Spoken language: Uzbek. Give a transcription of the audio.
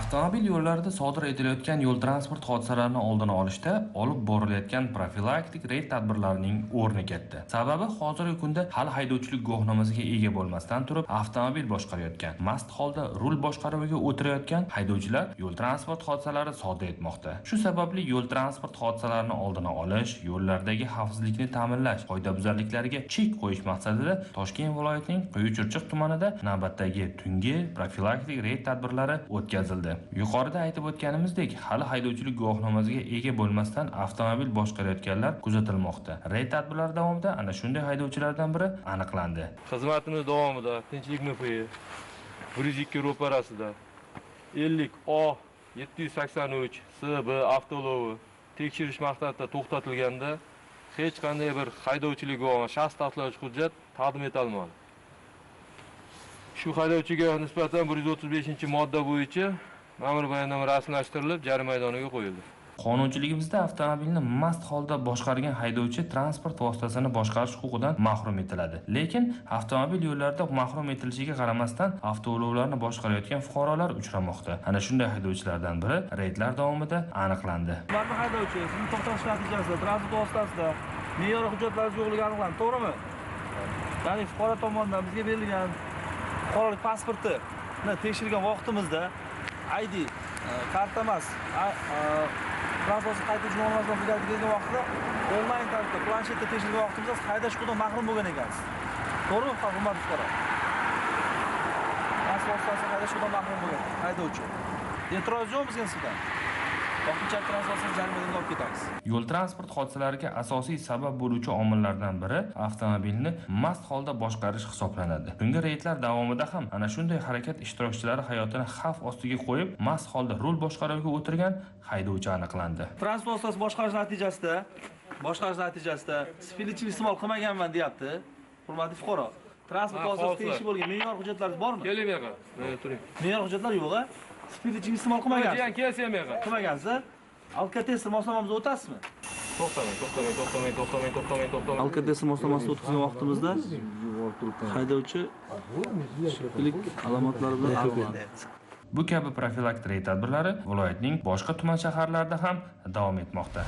Avtomobil yo'llarida sodir etilayotgan yo'l transport hodisalarini oldini olishda olib borilayotgan profilaktik reyd tadbirlarining o'rni katta. Sababi hozirgi kunda hali haydovchilik guvohnomasiga ega bo'lmasdan turib avtomobil boshqarayotgan, mast holda rul boshqaruviga o'tirayotgan haydovchilar yo'l transport hodisalari sodir etmoqda. Shu sababli yo'l transport hodisalarini oldini olish, yo'llardagi xavfsizlikni ta'minlash, qoidabuzarliklarga chek qo'yish maqsadida Toshkent viloyatining Quyuchirchiq tumanida navbatdagi tungi profilaktik reyd tadbirlari o'tkazildi. Yuqorida aytib o'tganimizdek, hali haydovchilik guvohnomasiga ega bo'lmasdan avtomobil boshqarayotganlar kuzatilmoqda. Reyd tadbirlari davomida ana shunday haydovchilardan biri aniqlandi. Xizmatimiz davomida Tinchlik MPI 102 ro'parasida 50 O 783 SB avtolovi tekshirish maqsadida to'xtatilganda hech qanday bir haydovchilik guvohnoma, shaxs tasdiqlovchi hujjat taqdim etilmadi. Shu haydovchiga nisbatan 135-modda bo'yicha ma'muriy bayonnoma rasmiylashtirilib, jarima maydoniga qo'yildi. Qonunchiligimizda avtomobilni mast holda boshqargan haydovchi transport vositasini boshqarish huquqidan mahrum etiladi. Lekin avtomobil yo'llarida mahrum etilishiga qaramasdan avtoulovlarni boshqarayotgan fuqarolar uchramoqda. Ana shunday haydovchilardan biri reydlar davomida aniqlandi. Barcha haydovchi sizni to'xtatish natijasida transport vositasida me'yoriy hujjatlaringiz yo'qligi aniqlandi, to'g'rimi? Ya'ni fuqaro tomonidan bizga berilgan fuqarolik pasportini tekshirgan vaqtimizda ID karta emas, transport qayta guvohnomasidan hujjati kelgan vaqtida onlayn tarzda planshetda tekshirgan vaqtimizda haydash huquqidan mahrum bo'lgan ekansiz. To'g'rimi, hurmatli fuqaro? Transport vositasi haydash huquqidan mahrum bo'lgan haydovchi. E'tiroz yo'q bizga nisbatan. Vaqtincha transportni jarimadan olib ketamiz. Yo'l transport hodisalariga asosiy sabab bo'luvchi omillardan biri avtomobilni mast holda boshqarish hisoblanadi. Tungi reydlar davomida ham ana shunday harakat ishtirokchilari hayotini xavf ostiga qo'yib, mast holda rul boshqaruviga o'tirgan haydovchi aniqlandi. Transport vositasi boshqarish natijasida spirtli ichimlik iste'mol qilmaganman deyapti. Hurmatli fuqaro, transport vositasi tegishli bo'lgan me'yor hujjatlaringiz bormi? Keling bu yoqqa. Mana turing. Me'yor hujjatlar yo'q-a? Spirtli ichimlik iste'mol qilmagansiz. Keyin kelsin bu yoqqa. Qilmagansiz. Alkotester moslamamizga o'tasizmi? To'xtamang. Alkotester moslamasida o'tkazgan vaqtimizda haydovchi spirtlik alomatlari bilan aniqlandi. Bu kabi profilaktik reyd tadbirlari viloyatning boshqa tuman shaharlarida ham davom etmoqda.